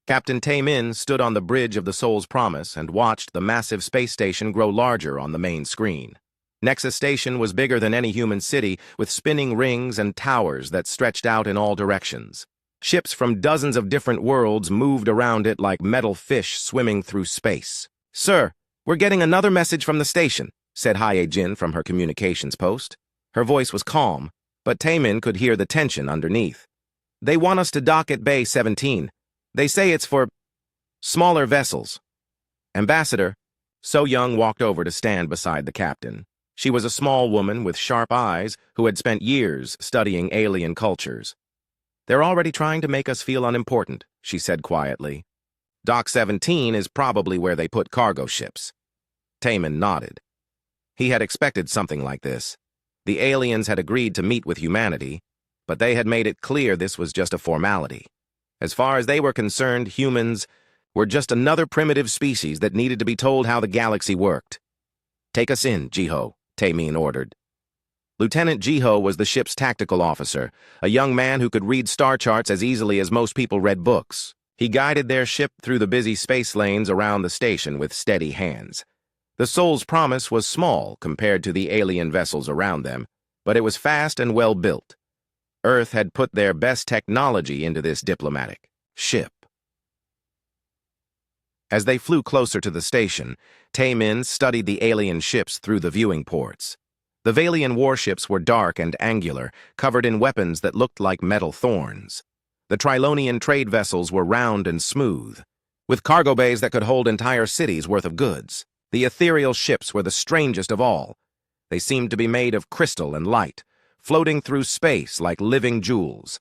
Captain Taemin stood on the bridge of the Soul's Promise and watched the massive space station grow larger on the main screen. Nexus Station was bigger than any human city, with spinning rings and towers that stretched out in all directions. Ships from dozens of different worlds moved around it like metal fish swimming through space. "Sir, we're getting another message from the station," said Hye-Jin from her communications post. Her voice was calm, but Taemin could hear the tension underneath. "They want us to dock at Bay 17. They say it's for smaller vessels." Ambassador, So Young walked over to stand beside the captain. She was a small woman with sharp eyes who had spent years studying alien cultures. "They're already trying to make us feel unimportant," she said quietly. "Dock 17 is probably where they put cargo ships." Taemin nodded. He had expected something like this. The aliens had agreed to meet with humanity, but they had made it clear this was just a formality. As far as they were concerned, humans were just another primitive species that needed to be told how the galaxy worked. "Take us in, Jiho," Taemin ordered. Lieutenant Jiho was the ship's tactical officer, a young man who could read star charts as easily as most people read books. He guided their ship through the busy space lanes around the station with steady hands. The Soul's Promise was small compared to the alien vessels around them, but it was fast and well built. Earth had put their best technology into this diplomatic ship. As they flew closer to the station, Taemin studied the alien ships through the viewing ports. The Valian warships were dark and angular, covered in weapons that looked like metal thorns. The Trilonian trade vessels were round and smooth, with cargo bays that could hold entire cities' worth of goods. The ethereal ships were the strangest of all. They seemed to be made of crystal and light, floating through space like living jewels.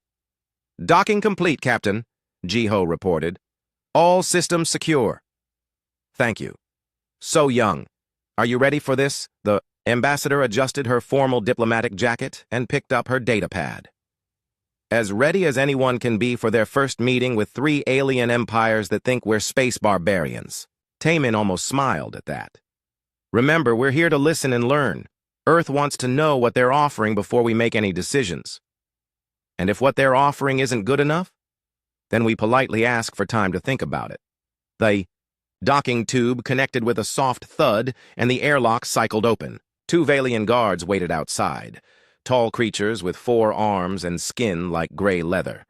"Docking complete, Captain," Jiho reported. "All systems secure." "Thank you." "So Young, are you ready for this?" The ambassador adjusted her formal diplomatic jacket and picked up her data pad. "As ready as anyone can be for their first meeting with 3 alien empires that think we're space barbarians." Taemin almost smiled at that. "Remember, we're here to listen and learn. Earth wants to know what they're offering before we make any decisions. And if what they're offering isn't good enough, then we politely ask for time to think about it." The docking tube connected with a soft thud, and the airlock cycled open. 2 Valian guards waited outside, tall creatures with 4 arms and skin like gray leather.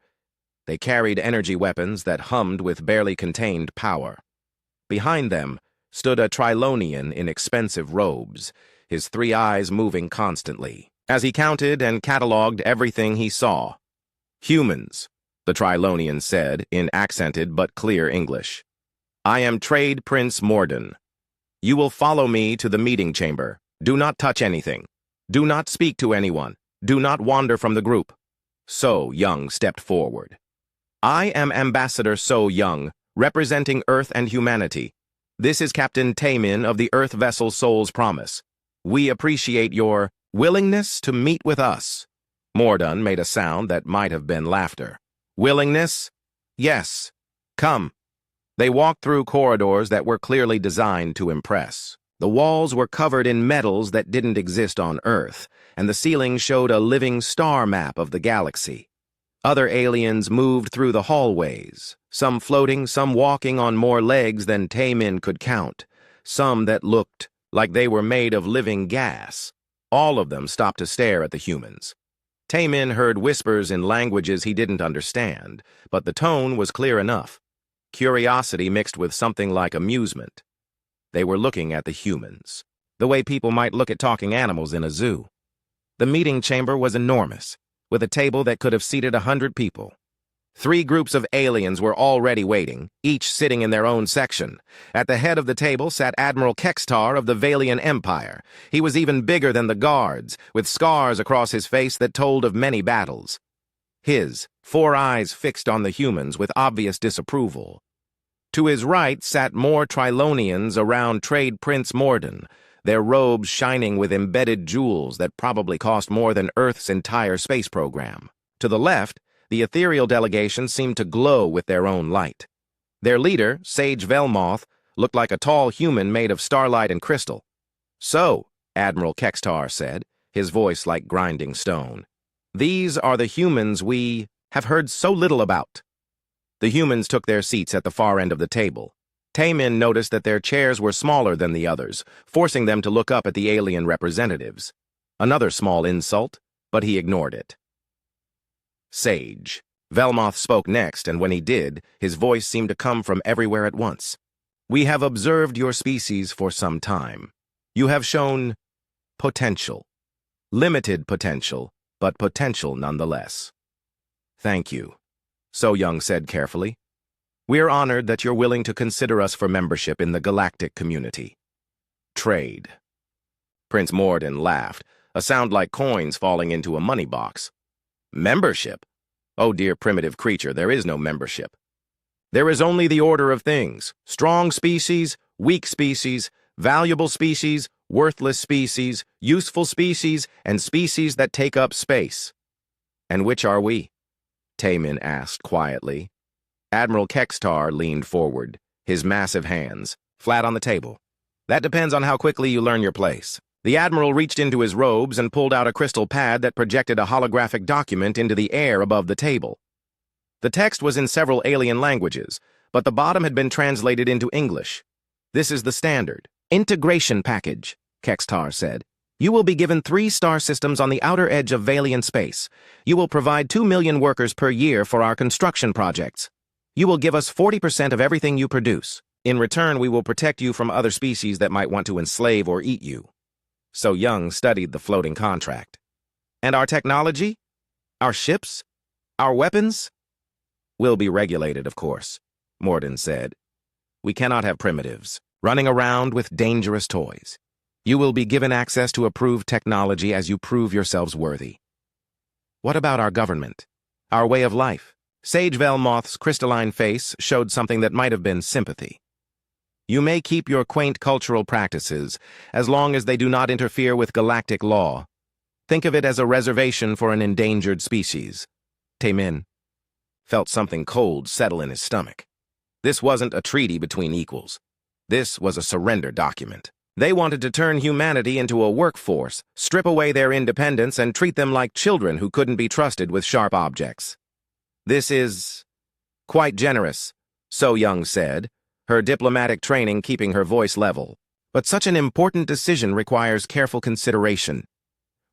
They carried energy weapons that hummed with barely contained power. Behind them stood a Trilonian in expensive robes, his 3 eyes moving constantly, as he counted and catalogued everything he saw. "Humans," the Trilonian said in accented but clear English. "I am Trade Prince Morden. You will follow me to the meeting chamber. Do not touch anything. Do not speak to anyone. Do not wander from the group." So Young stepped forward. "I am Ambassador So Young, representing Earth and humanity. This is Captain Taemin of the Earth vessel Soul's Promise. We appreciate your willingness to meet with us." Morden made a sound that might have been laughter. "Willingness? Yes. Come." They walked through corridors that were clearly designed to impress. The walls were covered in metals that didn't exist on Earth, and the ceiling showed a living star map of the galaxy. Other aliens moved through the hallways, some floating, some walking on more legs than Taemin could count, some that looked like they were made of living gas. All of them stopped to stare at the humans. Taemin heard whispers in languages he didn't understand, but the tone was clear enough. Curiosity mixed with something like amusement. They were looking at the humans, the way people might look at talking animals in a zoo. The meeting chamber was enormous, with a table that could have seated 100 people. 3 groups of aliens were already waiting, each sitting in their own section. At the head of the table sat Admiral Kextar of the Valian Empire. He was even bigger than the guards, with scars across his face that told of many battles. His 4 eyes fixed on the humans with obvious disapproval. To his right sat more Trilonians around Trade Prince Morden, their robes shining with embedded jewels that probably cost more than Earth's entire space program. To the left, the ethereal delegation seemed to glow with their own light. Their leader, Sage Velmoth, looked like a tall human made of starlight and crystal. "So," Admiral Kextar said, his voice like grinding stone, "these are the humans we have heard so little about." The The humans took their seats at the far end of the table. Taemin noticed that their chairs were smaller than the others, forcing them to look up at the alien representatives. Another small insult, but he ignored it. Sage. Velmoth spoke next, and when he did, his voice seemed to come from everywhere at once. We have observed your species for some time. You have shown potential. Limited potential, but potential nonetheless. Thank you, So Young said carefully. We're honored that you're willing to consider us for membership in the galactic community. Trade. Prince Morden laughed, a sound like coins falling into a money box. Membership? Oh dear primitive creature, there is no membership. There is only the order of things. Strong species, weak species, valuable species, worthless species, useful species, and species that take up space. And which are we? Taemin asked quietly. Admiral Kextar leaned forward, his massive hands flat on the table. That depends on how quickly you learn your place. The Admiral reached into his robes and pulled out a crystal pad that projected a holographic document into the air above the table. The text was in several alien languages, but the bottom had been translated into English. This is the standard integration package, Kextar said. You will be given 3 star systems on the outer edge of Valian space. You will provide 2 million workers per year for our construction projects. You will give us 40% of everything you produce. In return, we will protect you from other species that might want to enslave or eat you. So Young studied the floating contract. And our technology? Our ships? Our weapons? Will be regulated, of course, Morden said. We cannot have primitives running around with dangerous toys. You will be given access to approved technology as you prove yourselves worthy. What about our government? Our way of life? Sage Velmoth's crystalline face showed something that might have been sympathy. You may keep your quaint cultural practices as long as they do not interfere with galactic law. Think of it as a reservation for an endangered species. Taemin felt something cold settle in his stomach. This wasn't a treaty between equals. This was a surrender document. They wanted to turn humanity into a workforce, strip away their independence, and treat them like children who couldn't be trusted with sharp objects. This is quite generous, So Young said, her diplomatic training keeping her voice level. But such an important decision requires careful consideration.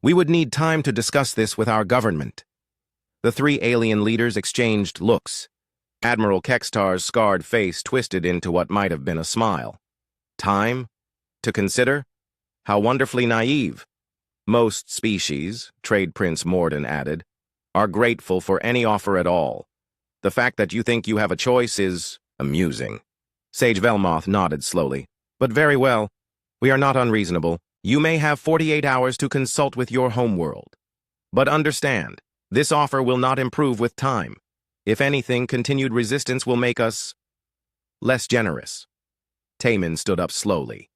We would need time to discuss this with our government. The 3 alien leaders exchanged looks. Admiral Kextar's scarred face twisted into what might have been a smile. Time? To consider? How wonderfully naive. Most species, Trade Prince Morden added, are grateful for any offer at all. The fact that you think you have a choice is amusing. Sage Velmoth nodded slowly. But very well. We are not unreasonable. You may have 48 hours to consult with your homeworld. But understand, this offer will not improve with time. If anything, continued resistance will make us less generous. Taemin stood up slowly.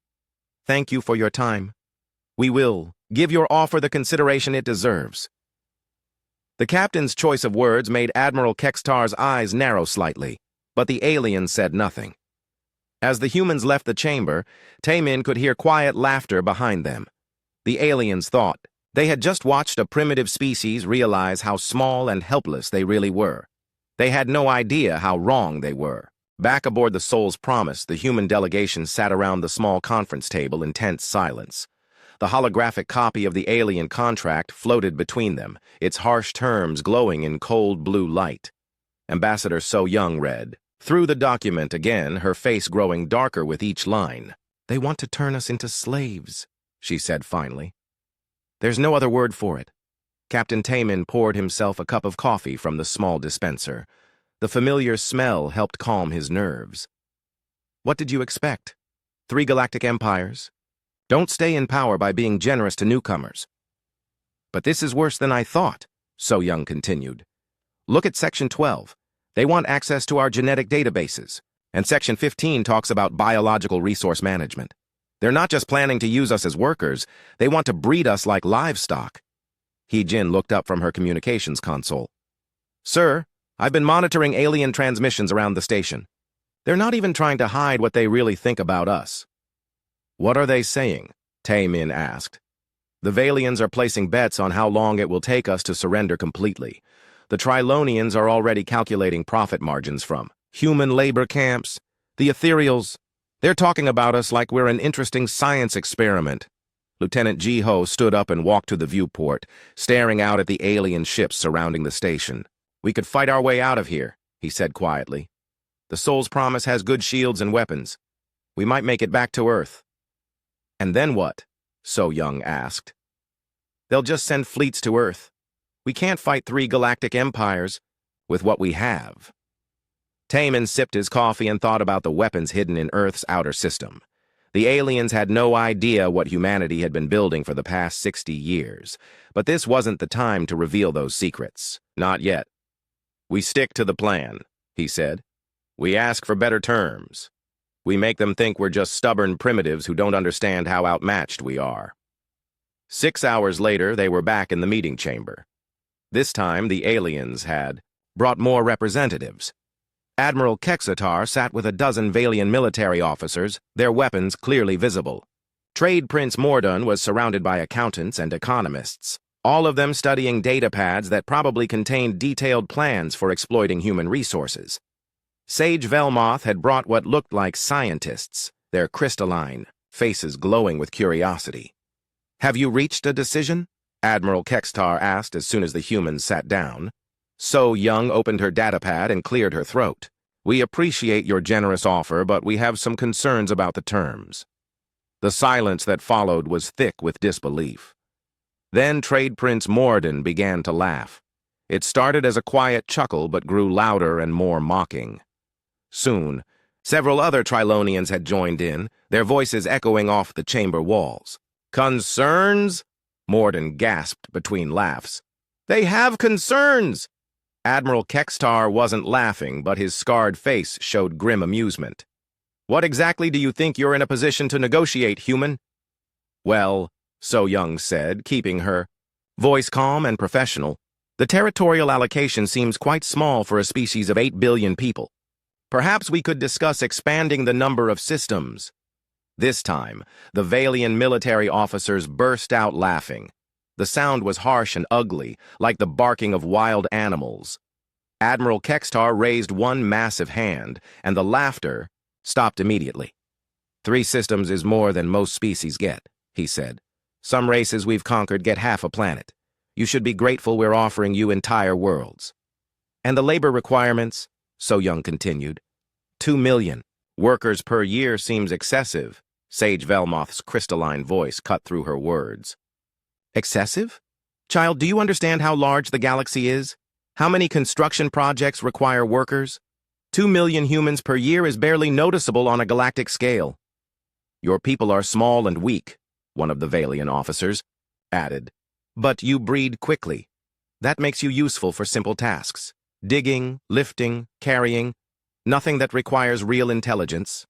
Thank you for your time. We will give your offer the consideration it deserves. The captain's choice of words made Admiral Kextar's eyes narrow slightly, but the alien said nothing. As the humans left the chamber, Taemin could hear quiet laughter behind them. The aliens thought they had just watched a primitive species realize how small and helpless they really were. They had no idea how wrong they were. Back aboard the Soul's Promise, the human delegation sat around the small conference table in tense silence. The holographic copy of the alien contract floated between them, its harsh terms glowing in cold blue light. Ambassador So Young read through the document again, her face growing darker with each line. They want to turn us into slaves, she said finally. There's no other word for it. Captain Taemin poured himself a cup of coffee from the small dispenser. The familiar smell helped calm his nerves. What did you expect? 3 galactic empires? Don't stay in power by being generous to newcomers. But this is worse than I thought, So Young continued. Look at Section 12. They want access to our genetic databases. And Section 15 talks about biological resource management. They're not just planning to use us as workers, they want to breed us like livestock. He-Jin looked up from her communications console. Sir, I've been monitoring alien transmissions around the station. They're not even trying to hide what they really think about us. What are they saying? Taemin asked. The Valians are placing bets on how long it will take us to surrender completely. The Trilonians are already calculating profit margins from human labor camps, the ethereals. They're talking about us like we're an interesting science experiment. Lieutenant Ji-Ho stood up and walked to the viewport, staring out at the alien ships surrounding the station. "We could fight our way out of here," he said quietly. "The Soul's Promise has good shields and weapons. We might make it back to Earth." "And then what?" So Young asked. "They'll just send fleets to Earth. We can't fight 3 galactic empires with what we have." Taemin sipped his coffee and thought about the weapons hidden in Earth's outer system. The aliens had no idea what humanity had been building for the past 60 years, but this wasn't the time to reveal those secrets. Not yet. "We stick to the plan," he said. "We ask for better terms. We make them think we're just stubborn primitives who don't understand how outmatched we are." 6 hours later, they were back in the meeting chamber. This time, the aliens had brought more representatives. Admiral Kexatar sat with a dozen Valian military officers, their weapons clearly visible. Trade Prince Mordun was surrounded by accountants and economists, all of them studying data pads that probably contained detailed plans for exploiting human resources. Sage Velmoth had brought what looked like scientists, their crystalline faces glowing with curiosity. "Have you reached a decision?" Admiral Kextar asked as soon as the humans sat down. So Young opened her datapad and cleared her throat. "We appreciate your generous offer, but we have some concerns about the terms." The silence that followed was thick with disbelief. Then Trade Prince Morden began to laugh. It started as a quiet chuckle but grew louder and more mocking. Soon, several other Trilonians had joined in, their voices echoing off the chamber walls. "Concerns?" Morden gasped between laughs. "They have concerns!" Admiral Kextar wasn't laughing, but his scarred face showed grim amusement. "What exactly do you think you're in a position to negotiate, human?" "Well," So Young said, keeping her voice calm and professional, "the territorial allocation seems quite small for a species of 8 billion people. Perhaps we could discuss expanding the number of systems." This time, the Valian military officers burst out laughing. The sound was harsh and ugly, like the barking of wild animals. Admiral Kextar raised one massive hand, and the laughter stopped immediately. 3 systems is more than most species get," he said. "Some races we've conquered get half a planet. You should be grateful we're offering you entire worlds." "And the labor requirements," So Young continued. 2 million workers per year seems excessive." Sage Velmoth's crystalline voice cut through her words. "Excessive? Child, do you understand how large the galaxy is? How many construction projects require workers? 2 million humans per year is barely noticeable on a galactic scale." "Your people are small and weak," one of the Valian officers added. "But you breed quickly. That makes you useful for simple tasks. Digging, lifting, carrying. Nothing that requires real intelligence."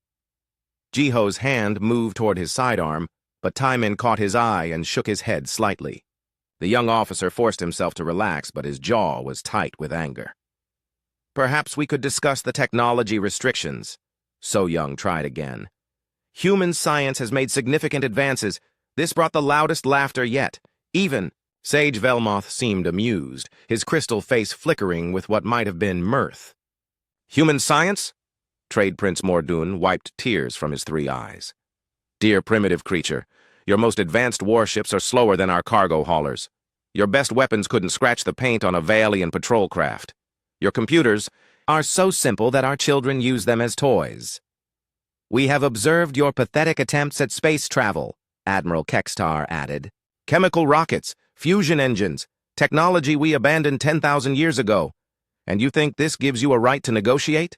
Ji-Ho's hand moved toward his sidearm, but Taemin caught his eye and shook his head slightly. The young officer forced himself to relax, but his jaw was tight with anger. "Perhaps we could discuss the technology restrictions." So Young tried again. "Human science has made significant advances. This brought the loudest laughter yet. Even..." Sage Velmoth seemed amused, his crystal face flickering with what might have been mirth. "Human science?" Trade Prince Mordun wiped tears from his 3 eyes. "Dear primitive creature, your most advanced warships are slower than our cargo haulers. Your best weapons couldn't scratch the paint on a Valian patrol craft. Your computers are so simple that our children use them as toys. We have observed your pathetic attempts at space travel," Admiral Kextar added. "Chemical rockets, fusion engines, technology we abandoned 10,000 years ago. And you think this gives you a right to negotiate?"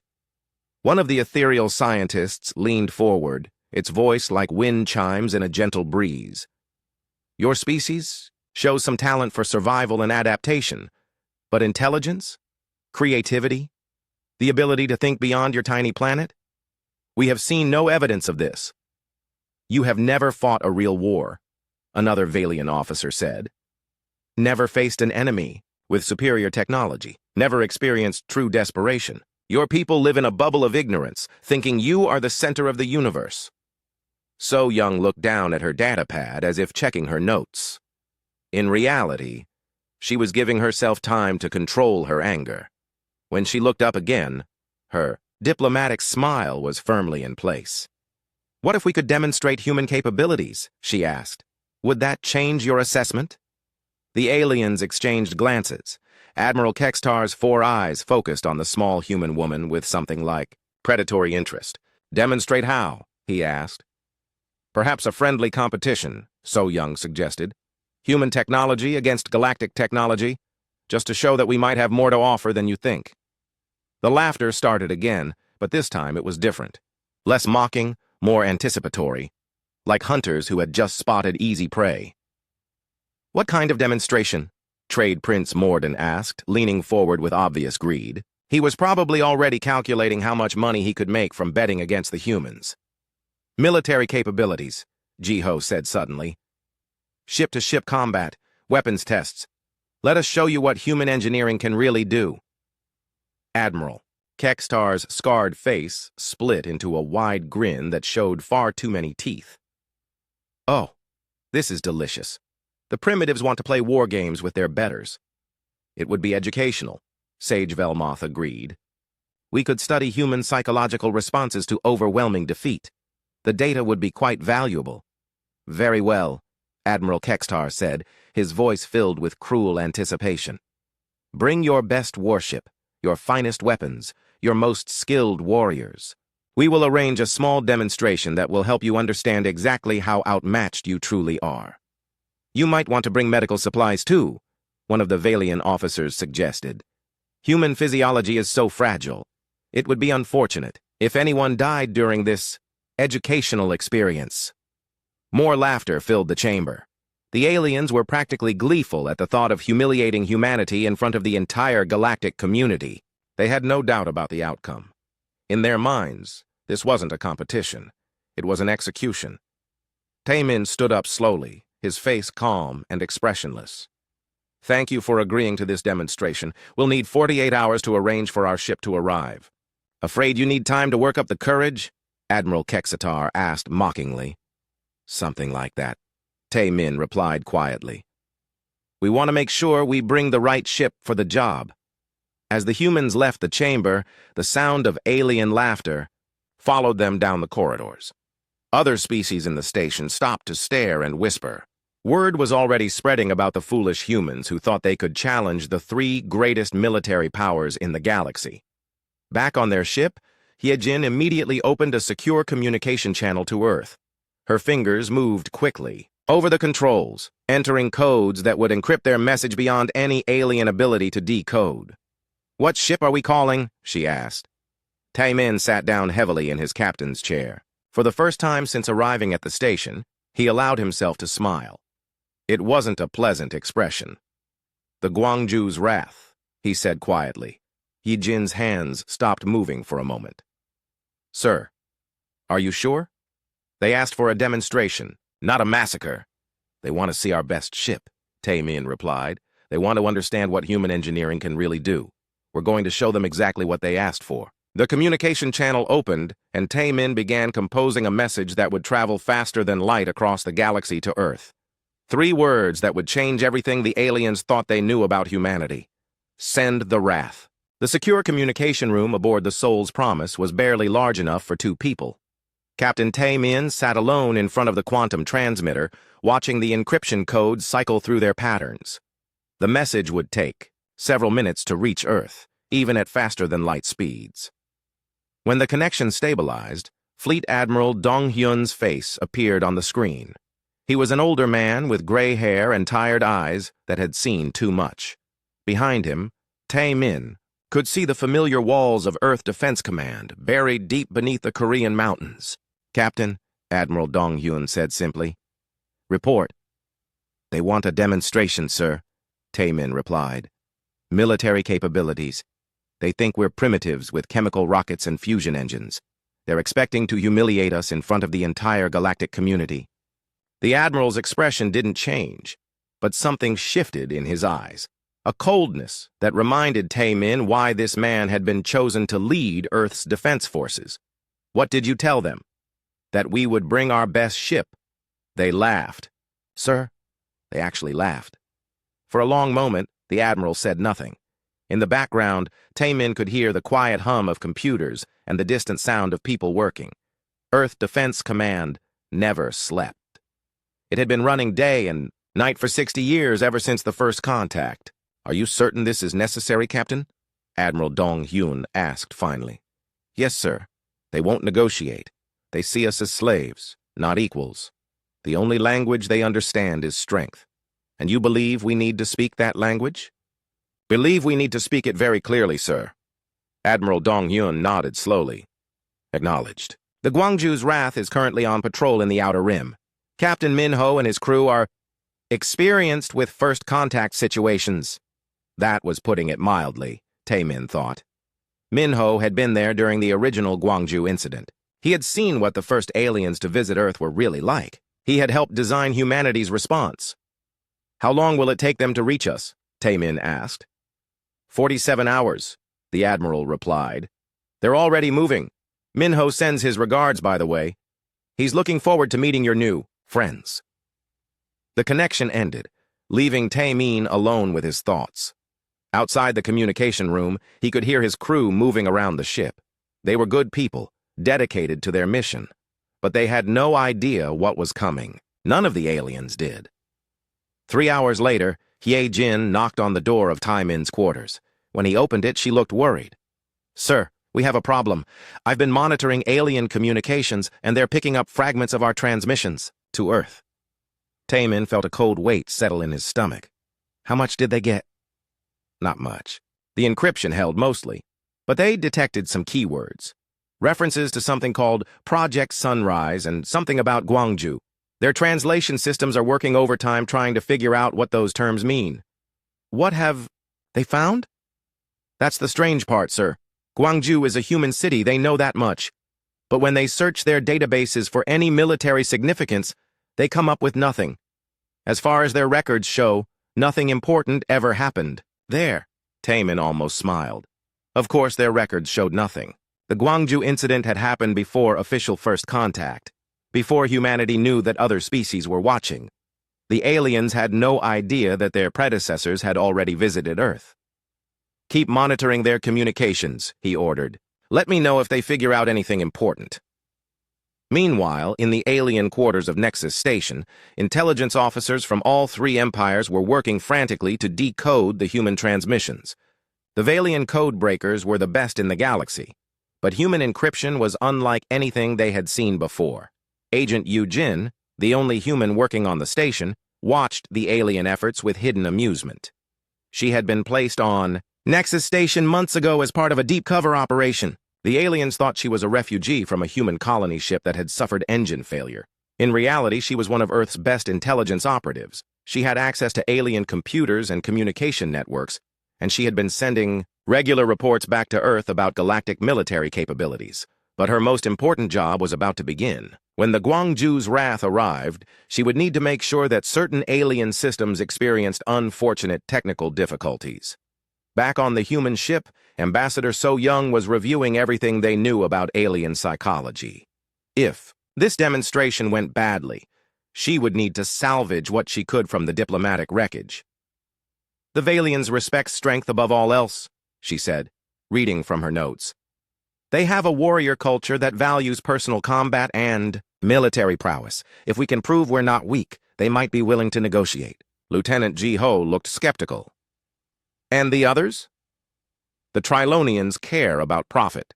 One of the ethereal scientists leaned forward, its voice like wind chimes in a gentle breeze. "Your species shows some talent for survival and adaptation, but intelligence, creativity, the ability to think beyond your tiny planet? We have seen no evidence of this." "You have never fought a real war," another Valian officer said. "Never faced an enemy with superior technology, never experienced true desperation. Your people live in a bubble of ignorance, thinking you are the center of the universe." So Young looked down at her datapad as if checking her notes. In reality, She was giving herself time to control her anger. When she looked up again, her diplomatic smile was firmly in place. "What if we could demonstrate human capabilities?" she asked. "Would that change your assessment?" The aliens exchanged glances. Admiral Kextar's 4 eyes focused on the small human woman with something like predatory interest. "Demonstrate how?" he asked. "Perhaps a friendly competition," So Young suggested. "Human technology against galactic technology, just to show that we might have more to offer than you think." The laughter started again, but this time it was different. Less mocking, more anticipatory, like hunters who had just spotted easy prey. "What kind of demonstration?" Trade Prince Morden asked, leaning forward with obvious greed. He was probably already calculating how much money he could make from betting against the humans. "Military capabilities," Jiho said suddenly. "Ship-to-ship combat, weapons tests. Let us show you what human engineering can really do." Admiral Kextar's scarred face split into a wide grin that showed far too many teeth. "Oh, this is delicious. The primitives want to play war games with their betters." "It would be educational," Sage Velmoth agreed. "We could study human psychological responses to overwhelming defeat. The data would be quite valuable." "Very well," Admiral Kextar said, his voice filled with cruel anticipation. "Bring your best warship, your finest weapons, your most skilled warriors. We will arrange a small demonstration that will help you understand exactly how outmatched you truly are." "You might want to bring medical supplies too," one of the Valian officers suggested. "Human physiology is so fragile. It would be unfortunate if anyone died during this educational experience." More laughter filled the chamber. The aliens were practically gleeful at the thought of humiliating humanity in front of the entire galactic community. They had no doubt about the outcome. In their minds, this wasn't a competition. It was an execution. Taemin stood up slowly, his face calm and expressionless. "Thank you for agreeing to this demonstration. We'll need 48 hours to arrange for our ship to arrive." "Afraid you need time to work up the courage?" Admiral Kexatar asked mockingly. "Something like that," Taemin replied quietly. "We want to make sure we bring the right ship for the job." As the humans left the chamber, the sound of alien laughter followed them down the corridors. Other species in the station stopped to stare and whisper. Word was already spreading about the foolish humans who thought they could challenge the 3 greatest military powers in the galaxy. Back on their ship, Hyejin immediately opened a secure communication channel to Earth. Her fingers moved quickly over the controls, entering codes that would encrypt their message beyond any alien ability to decode. "What ship are we calling?" she asked. Taemin sat down heavily in his captain's chair. For the first time since arriving at the station, he allowed himself to smile. It wasn't a pleasant expression. "The Guangzhou's wrath," he said quietly. Yijin's hands stopped moving for a moment. "Sir, are you sure?" "They asked for a demonstration, not a massacre." "They want to see our best ship," Taemin replied. "They want to understand what human engineering can really do. We're going to show them exactly what they asked for." The communication channel opened, and Taemin began composing a message that would travel faster than light across the galaxy to Earth. 3 words that would change everything the aliens thought they knew about humanity. Send the wrath. The secure communication room aboard the Soul's Promise was barely large enough for 2 people. Captain Taemin sat alone in front of the quantum transmitter, watching the encryption codes cycle through their patterns. The message would take several minutes to reach Earth, even at faster-than-light speeds. When the connection stabilized, Fleet Admiral Donghyun's face appeared on the screen. He was an older man with gray hair and tired eyes that had seen too much. Behind him, Taemin could see the familiar walls of Earth Defense Command buried deep beneath the Korean mountains. "Captain," Admiral Donghyun said simply. "Report." "They want a demonstration, sir," Taemin replied. "Military capabilities. They think we're primitives with chemical rockets and fusion engines. They're expecting to humiliate us in front of the entire galactic community." The Admiral's expression didn't change, but something shifted in his eyes. A coldness that reminded Taemin why this man had been chosen to lead Earth's defense forces. "What did you tell them?" "That we would bring our best ship." They laughed. "Sir," they actually laughed. For a long moment, The Admiral said nothing. In the background, Taemin could hear the quiet hum of computers and the distant sound of people working. Earth Defense Command never slept. It had been running day and night for 60 years ever since the first contact. "Are you certain this is necessary, Captain?" Admiral Dong-hyun asked finally. "Yes, sir. They won't negotiate. They see us as slaves, not equals. The only language they understand is strength. And you believe we need to speak that language?" "Believe we need to speak it very clearly, sir." Admiral Dong-hyun nodded slowly. "Acknowledged. The Gwangju's Wrath is currently on patrol in the Outer Rim. Captain Minho and his crew are experienced with first contact situations." That was putting it mildly, Taemin thought. Minho had been there during the original Gwangju incident. He had seen what the first aliens to visit Earth were really like. He had helped design humanity's response. "How long will it take them to reach us?" Taemin asked. 47 hours, the Admiral replied. "They're already moving. Minho sends his regards, by the way. He's looking forward to meeting your new friends." The connection ended, leaving Taemin alone with his thoughts. Outside the communication room, he could hear his crew moving around the ship. They were good people, dedicated to their mission. But they had no idea what was coming. None of the aliens did. 3 hours later, Hye-jin knocked on the door of Taemin's quarters. When he opened it, she looked worried. "Sir, we have a problem. I've been monitoring alien communications, and they're picking up fragments of our transmissions to Earth." Taemin felt a cold weight settle in his stomach. How much did they get? Not much. The encryption held mostly, but they detected some keywords. References to something called Project Sunrise and something about Gwangju. Their translation systems are working overtime trying to figure out what those terms mean. What have they found? That's the strange part, sir. Gwangju is a human city, they know that much. But when they search their databases for any military significance, they come up with nothing. As far as their records show, nothing important ever happened. There, Taemin almost smiled. Of course, their records showed nothing. The Gwangju incident had happened before official first contact, before humanity knew that other species were watching. The aliens had no idea that their predecessors had already visited Earth. "Keep monitoring their communications," he ordered. "Let me know if they figure out anything important." Meanwhile, in the alien quarters of Nexus Station, intelligence officers from all three empires were working frantically to decode the human transmissions. The Valian code breakers were the best in the galaxy, but human encryption was unlike anything they had seen before. Agent Yu-jin, the only human working on the station, watched the alien efforts with hidden amusement. She had been placed on Nexus Station months ago as part of a deep cover operation. The aliens thought she was a refugee from a human colony ship that had suffered engine failure. In reality, she was one of Earth's best intelligence operatives. She had access to alien computers and communication networks, and she had been sending regular reports back to Earth about galactic military capabilities. But her most important job was about to begin. When the Gwangju's Wrath arrived, she would need to make sure that certain alien systems experienced unfortunate technical difficulties. Back on the human ship, Ambassador So-young was reviewing everything they knew about alien psychology. If this demonstration went badly, she would need to salvage what she could from the diplomatic wreckage. "The Valians respect strength above all else," she said, reading from her notes. "They have a warrior culture that values personal combat and military prowess. If we can prove we're not weak, they might be willing to negotiate." Lieutenant Ji-ho looked skeptical. "And the others?" "The Trilonians care about profit.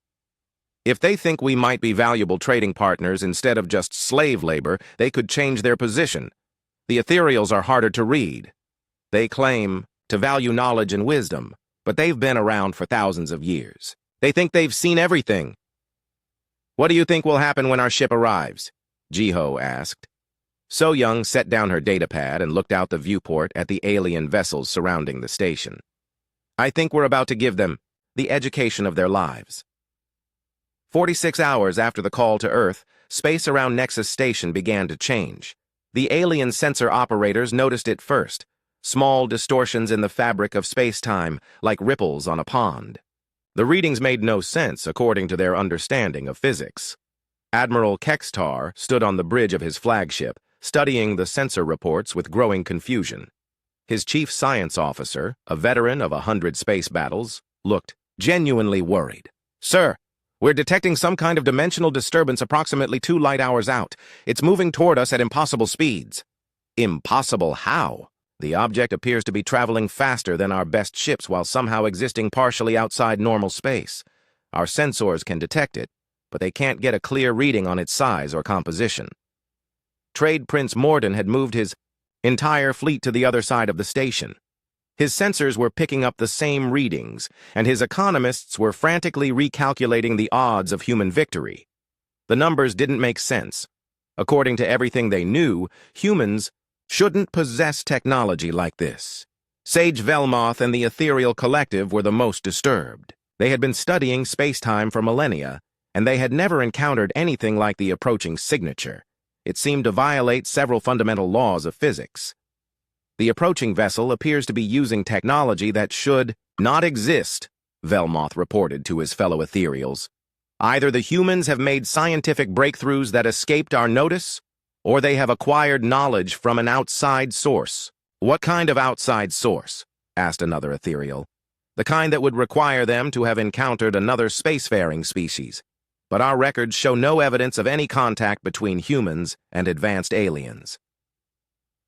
If they think we might be valuable trading partners instead of just slave labor, they could change their position. The ethereals are harder to read. They claim to value knowledge and wisdom, but they've been around for thousands of years. They think they've seen everything." "What do you think will happen when our ship arrives?" Ji-ho asked. So-young set down her datapad and looked out the viewport at the alien vessels surrounding the station. "I think we're about to give them the education of their lives." 46 hours after the call to Earth, space around Nexus Station began to change. The alien sensor operators noticed it first, small distortions in the fabric of space-time, like ripples on a pond. The readings made no sense according to their understanding of physics. Admiral Kextar stood on the bridge of his flagship, studying the sensor reports with growing confusion. His chief science officer, a veteran of 100 space battles, looked genuinely worried. "Sir, we're detecting some kind of dimensional disturbance approximately 2 light hours out. It's moving toward us at impossible speeds." Impossible how? The object appears to be traveling faster than our best ships while somehow existing partially outside normal space. Our sensors can detect it, but they can't get a clear reading on its size or composition. Trade Prince Morden had moved his entire fleet to the other side of the station. His sensors were picking up the same readings, and his economists were frantically recalculating the odds of human victory. The numbers didn't make sense. According to everything they knew, humans shouldn't possess technology like this. Sage Velmoth and the Ethereal Collective were the most disturbed. They had been studying space-time for millennia, and they had never encountered anything like the approaching signature. It seemed to violate several fundamental laws of physics. The approaching vessel appears to be using technology that should not exist, Velmoth reported to his fellow Ethereals. Either the humans have made scientific breakthroughs that escaped our notice, or they have acquired knowledge from an outside source. "What kind of outside source?" asked another Ethereal. "The kind that would require them to have encountered another spacefaring species. But our records show no evidence of any contact between humans and advanced aliens."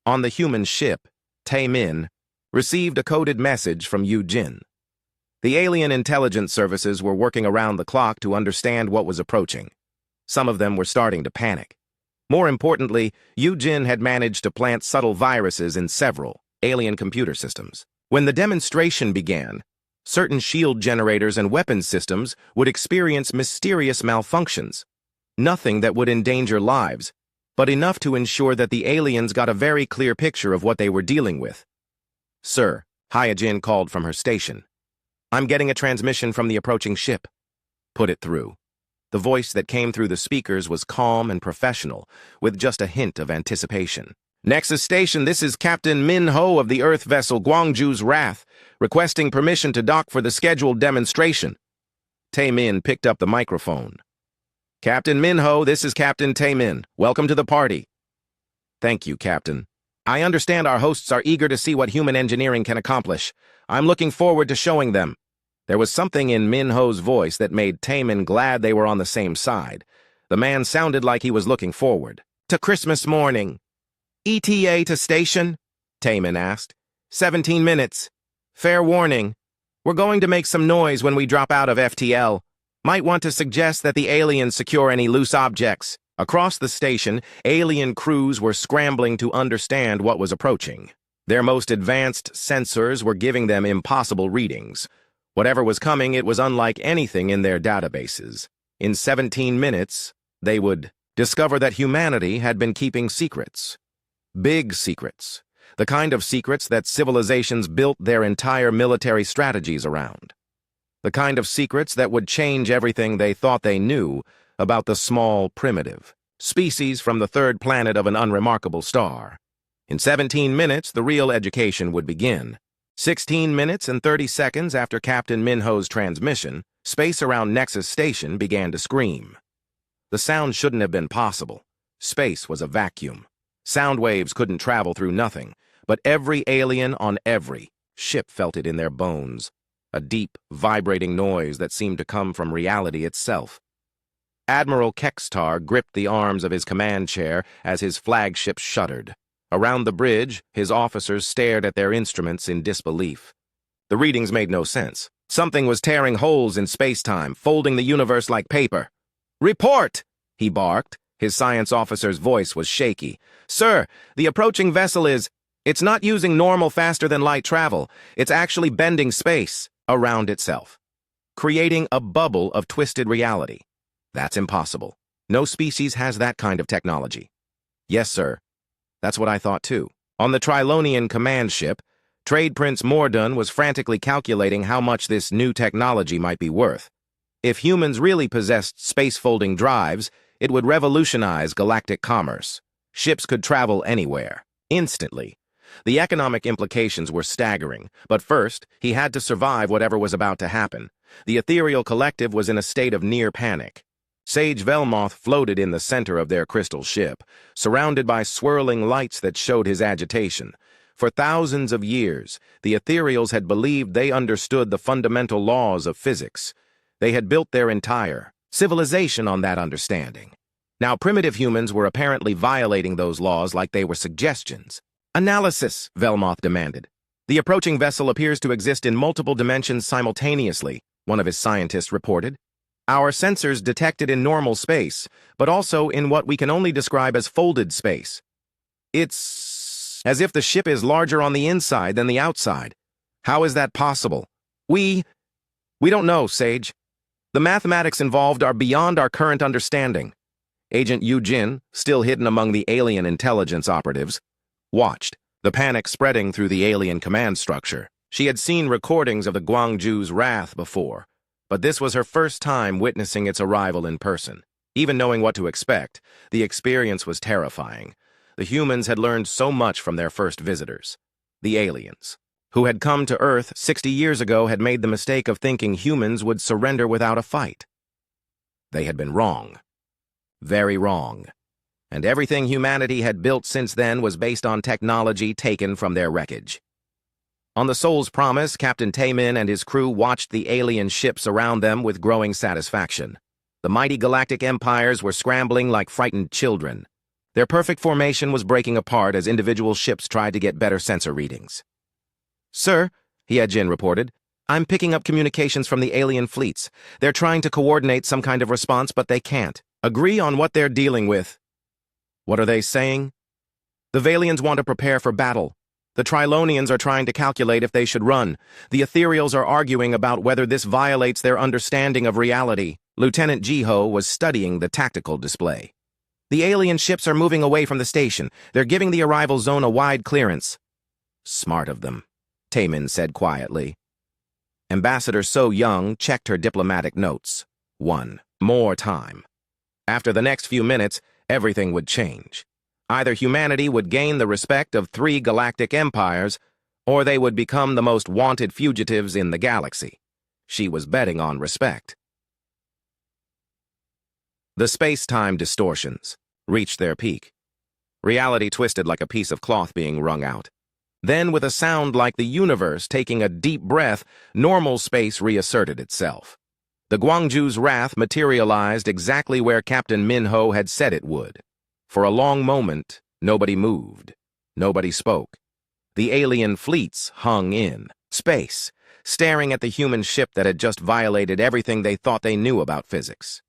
On the human ship, Tae-min received a coded message from Yu-jin. The alien intelligence services were working around the clock to understand what was approaching. Some of them were starting to panic. More importantly, Yu-jin had managed to plant subtle viruses in several alien computer systems. When the demonstration began, certain shield generators and weapons systems would experience mysterious malfunctions. Nothing that would endanger lives, but enough to ensure that the aliens got a very clear picture of what they were dealing with. "Sir," Hyojin called from her station. "I'm getting a transmission from the approaching ship." "Put it through." The voice that came through the speakers was calm and professional, with just a hint of anticipation. "Nexus Station, this is Captain Min Ho of the Earth vessel Gwangju's Wrath, requesting permission to dock for the scheduled demonstration." Tae-min picked up the microphone. "Captain Min Ho, this is Captain Tae-min. Welcome to the party." "Thank you, Captain. I understand our hosts are eager to see what human engineering can accomplish. I'm looking forward to showing them." There was something in Min Ho's voice that made Tae-min glad they were on the same side. The man sounded like he was looking forward. "To Christmas morning." "ETA to station?" Tae-min asked. 17 minutes. Fair warning. We're going to make some noise when we drop out of FTL. Might want to suggest that the aliens secure any loose objects." Across the station, alien crews were scrambling to understand what was approaching. Their most advanced sensors were giving them impossible readings. Whatever was coming, it was unlike anything in their databases. In 17 minutes, they would discover that humanity had been keeping secrets. Big secrets. The kind of secrets that civilizations built their entire military strategies around. The kind of secrets that would change everything they thought they knew about the small, primitive species from the third planet of an unremarkable star. In 17 minutes, the real education would begin. 16 minutes and 30 seconds after Captain Min Ho's transmission, space around Nexus Station began to scream. The sound shouldn't have been possible. Space was a vacuum. Sound waves couldn't travel through nothing, but every alien on every ship felt it in their bones. A deep, vibrating noise that seemed to come from reality itself. Admiral Kextar gripped the arms of his command chair as his flagship shuddered. Around the bridge, his officers stared at their instruments in disbelief. The readings made no sense. Something was tearing holes in space-time, folding the universe like paper. "Report!" he barked. His science officer's voice was shaky. "Sir, the approaching vessel it's not using normal faster-than-light travel. It's actually bending space around itself, creating a bubble of twisted reality. That's impossible. No species has that kind of technology." "Yes, sir. That's what I thought, too." On the Trilonian command ship, Trade Prince Morden was frantically calculating how much this new technology might be worth. If humans really possessed space-folding drives, it would revolutionize galactic commerce. Ships could travel anywhere, instantly. The economic implications were staggering, but first, he had to survive whatever was about to happen. The Ethereal Collective was in a state of near panic. Sage Velmoth floated in the center of their crystal ship, surrounded by swirling lights that showed his agitation. For thousands of years, the ethereals had believed they understood the fundamental laws of physics. They had built their entire civilization on that understanding. Now, primitive humans were apparently violating those laws like they were suggestions. Analysis, Velmoth demanded. The approaching vessel appears to exist in multiple dimensions simultaneously, one of his scientists reported. Our sensors detect it in normal space, but also in what we can only describe as folded space. It's as if the ship is larger on the inside than the outside. How is that possible? We don't know, Sage. The mathematics involved are beyond our current understanding. Agent Yu Jin, still hidden among the alien intelligence operatives, watched, the panic spreading through the alien command structure. She had seen recordings of the Guangzhou's wrath before, but this was her first time witnessing its arrival in person. Even knowing what to expect, the experience was terrifying. The humans had learned so much from their first visitors. The aliens, who had come to Earth 60 years ago, had made the mistake of thinking humans would surrender without a fight. They had been wrong. Very wrong. And everything humanity had built since then was based on technology taken from their wreckage. On the Soul's Promise, Captain Taemin and his crew watched the alien ships around them with growing satisfaction. The mighty galactic empires were scrambling like frightened children. Their perfect formation was breaking apart as individual ships tried to get better sensor readings. "Sir," Hiejin reported, "I'm picking up communications from the alien fleets. They're trying to coordinate some kind of response, but they can't agree on what they're dealing with." "What are they saying?" "The Valians want to prepare for battle. The Trilonians are trying to calculate if they should run. The ethereals are arguing about whether this violates their understanding of reality." Lieutenant Jiho was studying the tactical display. "The alien ships are moving away from the station. They're giving the arrival zone a wide clearance." "Smart of them," Taemin said quietly. Ambassador So Young checked her diplomatic notes. One more time. After the next few minutes, everything would change. Either humanity would gain the respect of 3 galactic empires, or they would become the most wanted fugitives in the galaxy. She was betting on respect. The space-time distortions reached their peak. Reality twisted like a piece of cloth being wrung out. Then, with a sound like the universe taking a deep breath, normal space reasserted itself. The Guangzhou's wrath materialized exactly where Captain Minho had said it would. For a long moment, nobody moved. Nobody spoke. The alien fleets hung in space, staring at the human ship that had just violated everything they thought they knew about physics.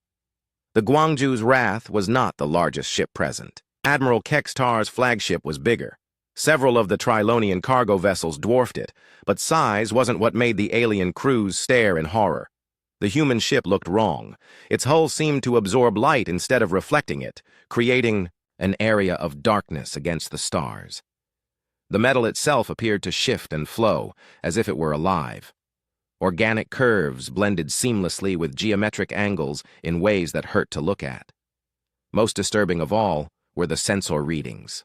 The Guangzhou's wrath was not the largest ship present. Admiral Kextar's flagship was bigger. Several of the Trilonian cargo vessels dwarfed it, but size wasn't what made the alien crews stare in horror. The human ship looked wrong. Its hull seemed to absorb light instead of reflecting it, creating an area of darkness against the stars. The metal itself appeared to shift and flow, as if it were alive. Organic curves blended seamlessly with geometric angles in ways that hurt to look at. Most disturbing of all were the sensor readings.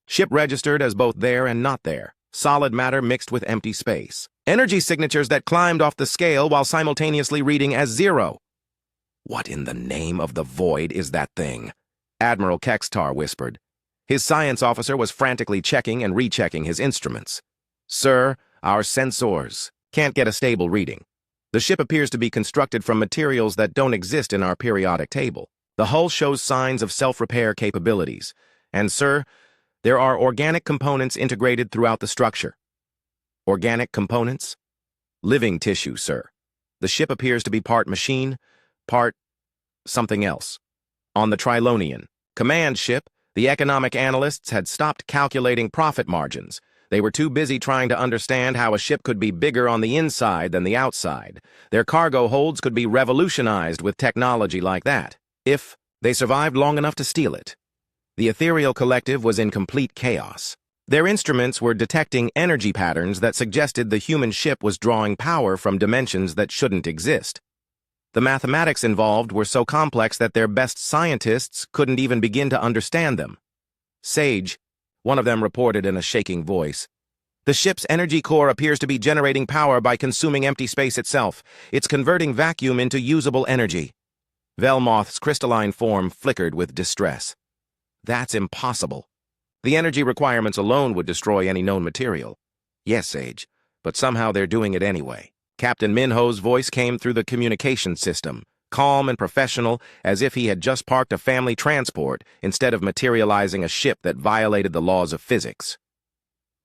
Ship registered as both there and not there, solid matter mixed with empty space. Energy signatures that climbed off the scale while simultaneously reading as 0. "What in the name of the void is that thing?" Admiral Kextar whispered. His science officer was frantically checking and rechecking his instruments. "Sir, our sensors can't get a stable reading. The ship appears to be constructed from materials that don't exist in our periodic table. The hull shows signs of self-repair capabilities. And, sir, there are organic components integrated throughout the structure." "Organic components?" "Living tissue, sir. The ship appears to be part machine, part something else." On the Trilonian command ship, the economic analysts had stopped calculating profit margins. They were too busy trying to understand how a ship could be bigger on the inside than the outside. Their cargo holds could be revolutionized with technology like that, if they survived long enough to steal it. The ethereal collective was in complete chaos. Their instruments were detecting energy patterns that suggested the human ship was drawing power from dimensions that shouldn't exist. The mathematics involved were so complex that their best scientists couldn't even begin to understand them. "Sage," one of them reported in a shaking voice, "the ship's energy core appears to be generating power by consuming empty space itself. It's converting vacuum into usable energy." Velmoth's crystalline form flickered with distress. "That's impossible." The energy requirements alone would destroy any known material. Yes, Sage, but somehow they're doing it anyway. Captain Minho's voice came through the communication system, calm and professional, as if he had just parked a family transport instead of materializing a ship that violated the laws of physics.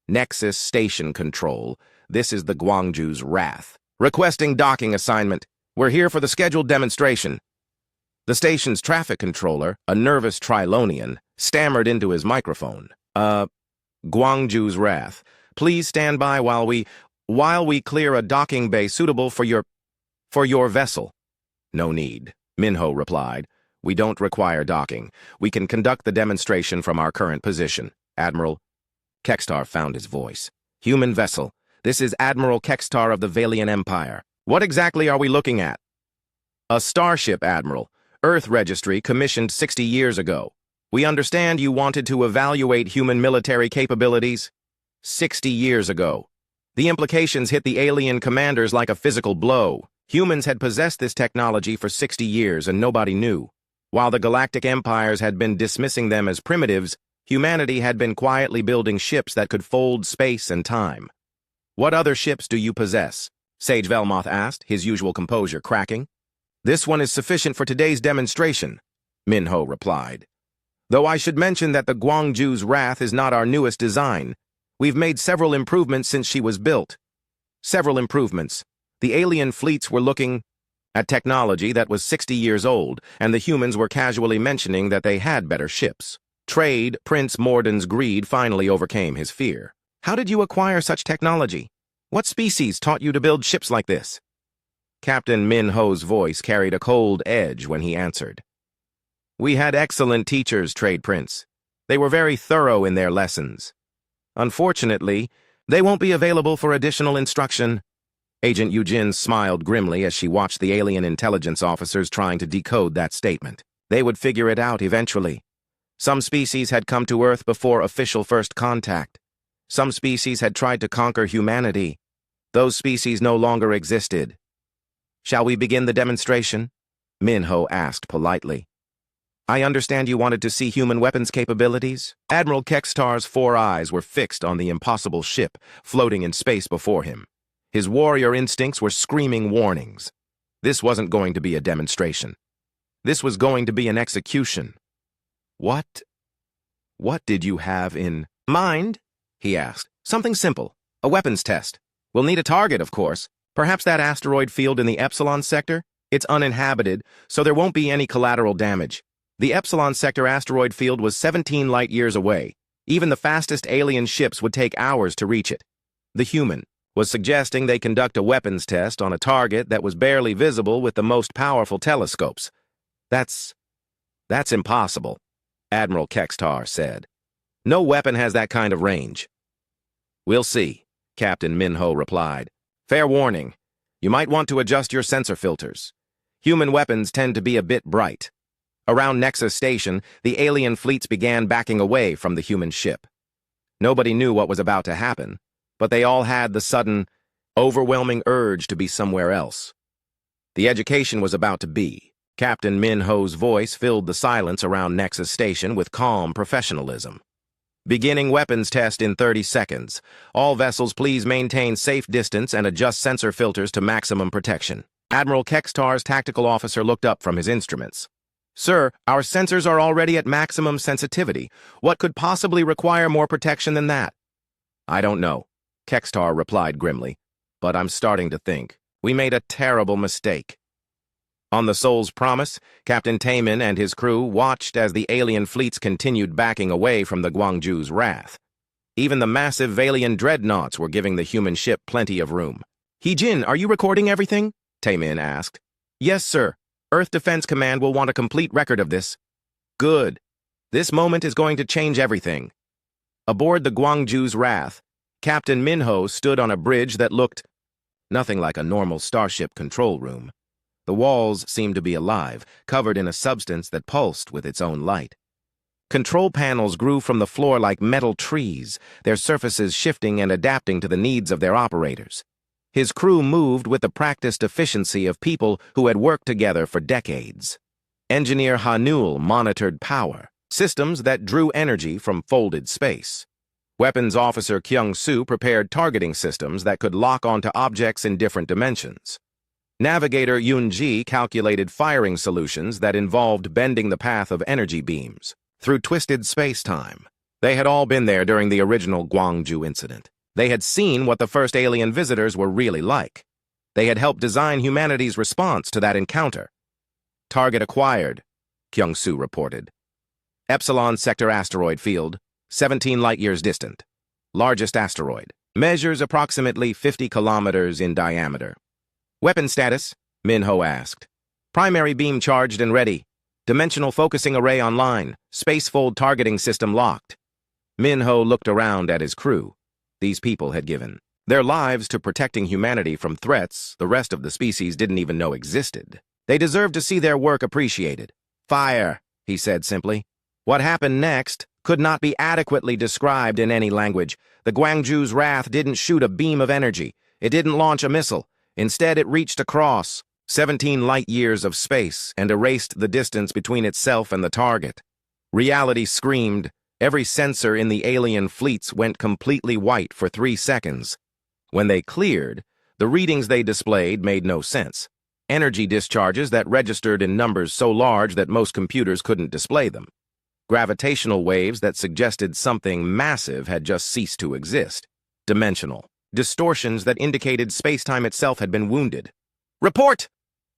Nexus Station Control, this is the Guangzhou's Wrath. Requesting docking assignment. We're here for the scheduled demonstration. The station's traffic controller, a nervous Trilonian, stammered into his microphone. Guangzhou's Wrath. Please stand by while we clear a docking bay suitable for your vessel. No need, Minho replied. We don't require docking. We can conduct the demonstration from our current position. Admiral Kextar found his voice. Human vessel. This is Admiral Kextar of the Valian Empire. What exactly are we looking at? A starship, Admiral. Earth Registry commissioned 60 years ago. We understand you wanted to evaluate human military capabilities. 60 years ago. The implications hit the alien commanders like a physical blow. Humans had possessed this technology for 60 years and nobody knew. While the galactic empires had been dismissing them as primitives, humanity had been quietly building ships that could fold space and time. What other ships do you possess? Sage Velmoth asked, his usual composure cracking. This one is sufficient for today's demonstration, Minho replied. Though I should mention that the Guangzhou's Wrath is not our newest design. We've made several improvements since she was built. Several improvements. The alien fleets were looking at technology that was 60 years old, and the humans were casually mentioning that they had better ships. Trade, Prince Morden's greed finally overcame his fear. How did you acquire such technology? What species taught you to build ships like this? Captain Minho's voice carried a cold edge when he answered. We had excellent teachers, Trade Prince. They were very thorough in their lessons. Unfortunately, they won't be available for additional instruction. Agent Eugene smiled grimly as she watched the alien intelligence officers trying to decode that statement. They would figure it out eventually. Some species had come to Earth before official first contact. Some species had tried to conquer humanity. Those species no longer existed. Shall we begin the demonstration? Minho asked politely. I understand you wanted to see human weapons capabilities? Admiral Kextar's 4 eyes were fixed on the impossible ship floating in space before him. His warrior instincts were screaming warnings. This wasn't going to be a demonstration. This was going to be an execution. What did you have in mind? He asked. Something simple. A weapons test. We'll need a target, of course. Perhaps that asteroid field in the Epsilon sector? It's uninhabited, so there won't be any collateral damage. The Epsilon sector asteroid field was 17 light-years away. Even the fastest alien ships would take hours to reach it. The human was suggesting they conduct a weapons test on a target that was barely visible with the most powerful telescopes. That's impossible, Admiral Kextar said. No weapon has that kind of range. We'll see, Captain Minho replied. Fair warning, you might want to adjust your sensor filters. Human weapons tend to be a bit bright. Around Nexus Station, the alien fleets began backing away from the human ship. Nobody knew what was about to happen, but they all had the sudden, overwhelming urge to be somewhere else. The education was about to be. Captain Minho's voice filled the silence around Nexus Station with calm professionalism. Beginning weapons test in 30 seconds. All vessels please maintain safe distance and adjust sensor filters to maximum protection. Admiral Kextar's tactical officer looked up from his instruments. Sir, our sensors are already at maximum sensitivity. What could possibly require more protection than that? I don't know, Kextar replied grimly, but I'm starting to think we made a terrible mistake. On the Soul's Promise, Captain Taemin and his crew watched as the alien fleets continued backing away from the Guangzhou's Wrath. Even the massive Valian dreadnoughts were giving the human ship plenty of room. He-Jin, are you recording everything? Taemin asked. Yes, sir. Earth Defense Command will want a complete record of this. Good. This moment is going to change everything. Aboard the Guangzhou's Wrath, Captain Minho stood on a bridge that looked nothing like a normal starship control room. The walls seemed to be alive, covered in a substance that pulsed with its own light. Control panels grew from the floor like metal trees, their surfaces shifting and adapting to the needs of their operators. His crew moved with the practiced efficiency of people who had worked together for decades. Engineer Hanul monitored power, systems that drew energy from folded space. Weapons Officer Kyung-soo prepared targeting systems that could lock onto objects in different dimensions. Navigator Yoon-ji calculated firing solutions that involved bending the path of energy beams through twisted space-time. They had all been there during the original Gwangju incident. They had seen what the first alien visitors were really like. They had helped design humanity's response to that encounter. Target acquired, Kyung-soo reported. Epsilon Sector asteroid field, 17 light-years distant. Largest asteroid. Measures approximately 50 kilometers in diameter. Weapon status? Min-ho asked. Primary beam charged and ready. Dimensional focusing array online. Spacefold targeting system locked. Min-ho looked around at his crew. These people had given their lives to protecting humanity from threats the rest of the species didn't even know existed. They deserved to see their work appreciated. Fire, he said simply. What happened next could not be adequately described in any language. The Gwangju's wrath didn't shoot a beam of energy. It didn't launch a missile. Instead, it reached across 17 light-years of space and erased the distance between itself and the target. Reality screamed. Every sensor in the alien fleets went completely white for 3 seconds. When they cleared, the readings they displayed made no sense. Energy discharges that registered in numbers so large that most computers couldn't display them. Gravitational waves that suggested something massive had just ceased to exist. Dimensional. Distortions that indicated space-time itself had been wounded. Report!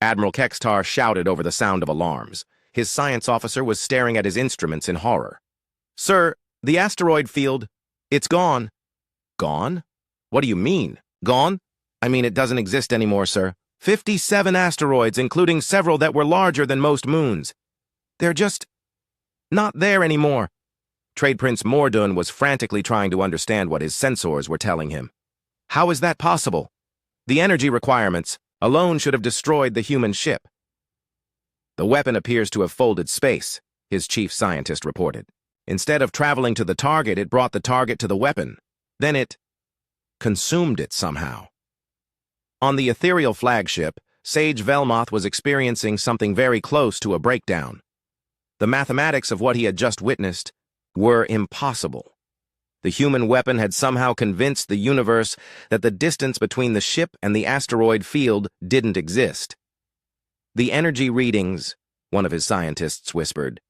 Admiral Kextar shouted over the sound of alarms. His science officer was staring at his instruments in horror. Sir, the asteroid field, it's gone. Gone? What do you mean? Gone? I mean, it doesn't exist anymore, sir. 57 asteroids, including several that were larger than most moons. They're just not there anymore. Trade Prince Mordun was frantically trying to understand what his sensors were telling him. How is that possible? The energy requirements alone should have destroyed the human ship. The weapon appears to have folded space, his chief scientist reported. Instead of traveling to the target, it brought the target to the weapon. Then it consumed it somehow. On the ethereal flagship, Sage Velmoth was experiencing something very close to a breakdown. The mathematics of what he had just witnessed were impossible. The human weapon had somehow convinced the universe that the distance between the ship and the asteroid field didn't exist. The energy readings, one of his scientists whispered,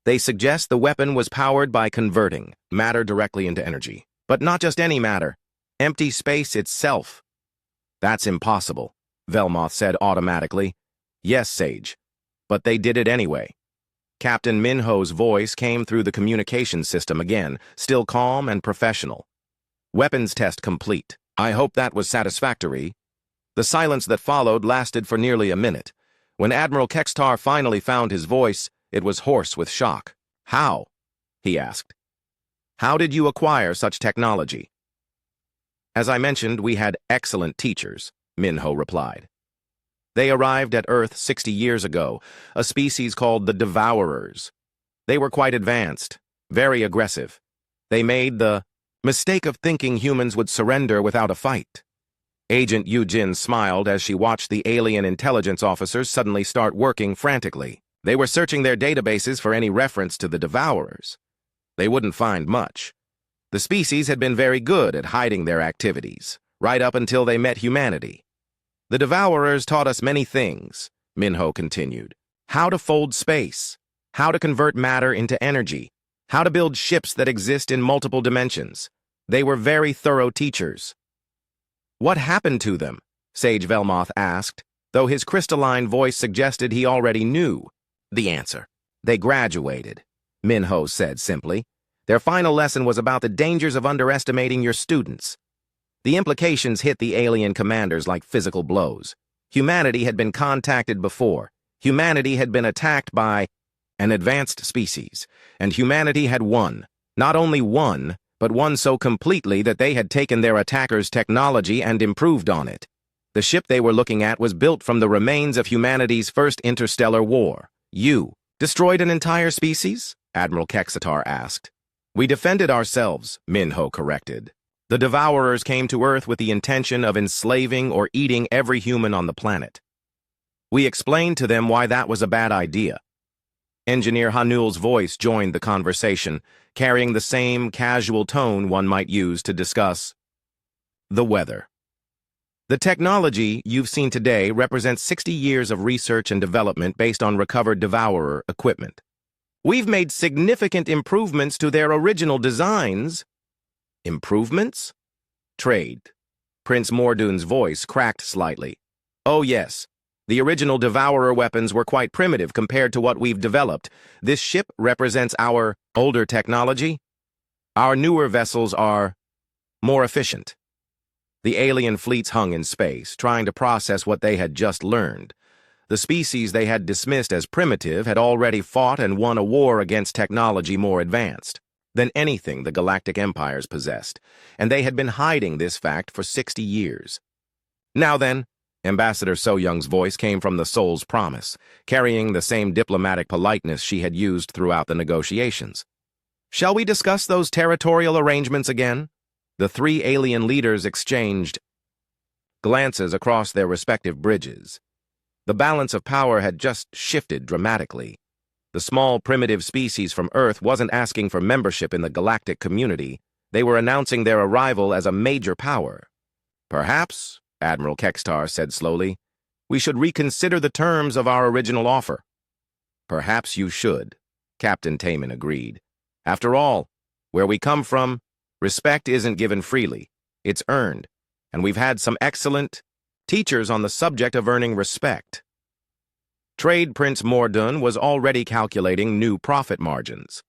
they suggest the weapon was powered by converting matter directly into energy. But not just any matter, empty space itself. That's impossible, Velmoth said automatically. Yes, Sage, but they did it anyway. Captain Min-ho's voice came through the communication system again, still calm and professional. Weapons test complete. I hope that was satisfactory. The silence that followed lasted for nearly a minute. When Admiral Kextar finally found his voice, it was hoarse with shock. How? He asked. How did you acquire such technology? As I mentioned, we had excellent teachers, Min-ho replied. They arrived at Earth 60 years ago, a species called the Devourers. They were quite advanced, very aggressive. They made the mistake of thinking humans would surrender without a fight. Agent Yu-jin smiled as she watched the alien intelligence officers suddenly start working frantically. They were searching their databases for any reference to the Devourers. They wouldn't find much. The species had been very good at hiding their activities, right up until they met humanity. The Devourers taught us many things, Min-ho continued. How to fold space, how to convert matter into energy, how to build ships that exist in multiple dimensions. They were very thorough teachers. What happened to them? Sage Velmoth asked, though his crystalline voice suggested he already knew the answer. They graduated, Min-ho said simply. Their final lesson was about the dangers of underestimating your students. The implications hit the alien commanders like physical blows. Humanity had been contacted before. Humanity had been attacked by an advanced species, and humanity had won. Not only won, but won so completely that they had taken their attackers' technology and improved on it. The ship they were looking at was built from the remains of humanity's first interstellar war. You destroyed an entire species? Admiral Kexatar asked. We defended ourselves, Min-ho corrected. The Devourers came to Earth with the intention of enslaving or eating every human on the planet. We explained to them why that was a bad idea. Engineer Hanul's voice joined the conversation, carrying the same casual tone one might use to discuss the weather. The technology you've seen today represents 60 years of research and development based on recovered Devourer equipment. We've made significant improvements to their original designs. Improvements? Trade. Prince Mordoon's voice cracked slightly. Oh yes, the original Devourer weapons were quite primitive compared to what we've developed. This ship represents our older technology. Our newer vessels are more efficient. The alien fleets hung in space, trying to process what they had just learned. The species they had dismissed as primitive had already fought and won a war against technology more advanced than anything the galactic empires possessed, and they had been hiding this fact for 60 years. Now then, Ambassador So-Young's voice came from the Soul's Promise, carrying the same diplomatic politeness she had used throughout the negotiations. Shall we discuss those territorial arrangements again? The three alien leaders exchanged glances across their respective bridges. The balance of power had just shifted dramatically. The small, primitive species from Earth wasn't asking for membership in the galactic community. They were announcing their arrival as a major power. Perhaps, Admiral Kextar said slowly, we should reconsider the terms of our original offer. Perhaps you should, Captain Taman agreed. After all, where we come from, respect isn't given freely, it's earned, and we've had some excellent teachers on the subject of earning respect. Trade Prince Mordoon was already calculating new profit margins.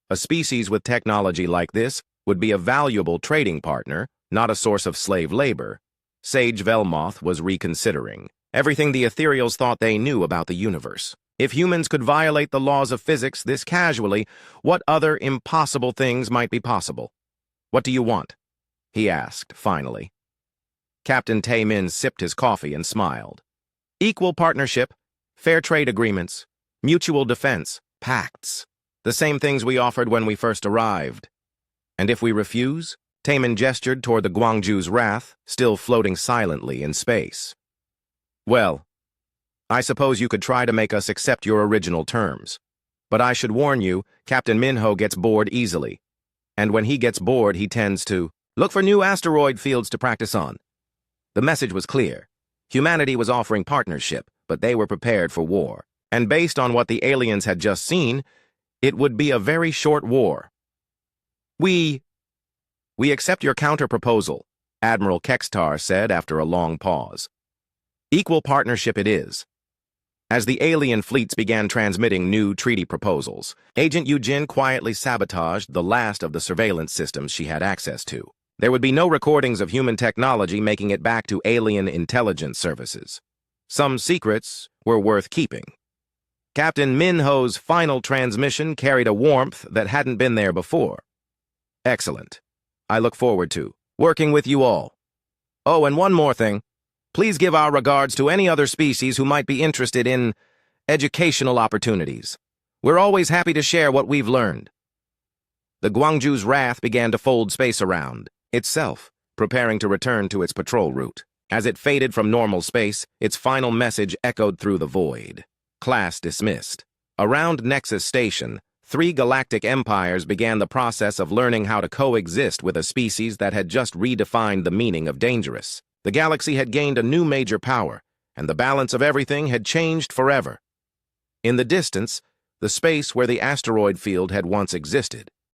A species with technology like this would be a valuable trading partner, not a source of slave labor. Sage Velmoth was reconsidering everything the ethereals thought they knew about the universe. If humans could violate the laws of physics this casually, what other impossible things might be possible? What do you want? He asked, finally. Captain Taemin sipped his coffee and smiled. Equal partnership, fair trade agreements, mutual defense, pacts. The same things we offered when we first arrived. And if we refuse? Taemin gestured toward the Guangzhou's Wrath, still floating silently in space. Well, I suppose you could try to make us accept your original terms. But I should warn you, Captain Minho gets bored easily. And when he gets bored, he tends to look for new asteroid fields to practice on. The message was clear. Humanity was offering partnership, but they were prepared for war. And based on what the aliens had just seen, it would be a very short war. We accept your counter-proposal, Admiral Kextar said after a long pause. Equal partnership it is. As the alien fleets began transmitting new treaty proposals, Agent Yujin quietly sabotaged the last of the surveillance systems she had access to. There would be no recordings of human technology making it back to alien intelligence services. Some secrets were worth keeping. Captain Minho's final transmission carried a warmth that hadn't been there before. Excellent. I look forward to working with you all. Oh, and one more thing. Please give our regards to any other species who might be interested in educational opportunities. We're always happy to share what we've learned. The Guangzhou's Wrath began to fold space around itself, preparing to return to its patrol route. As it faded from normal space, its final message echoed through the void. Class dismissed. Around Nexus Station, 3 galactic empires began the process of learning how to coexist with a species that had just redefined the meaning of dangerous. The galaxy had gained a new major power, and the balance of everything had changed forever. In the distance, the space where the asteroid field had once existed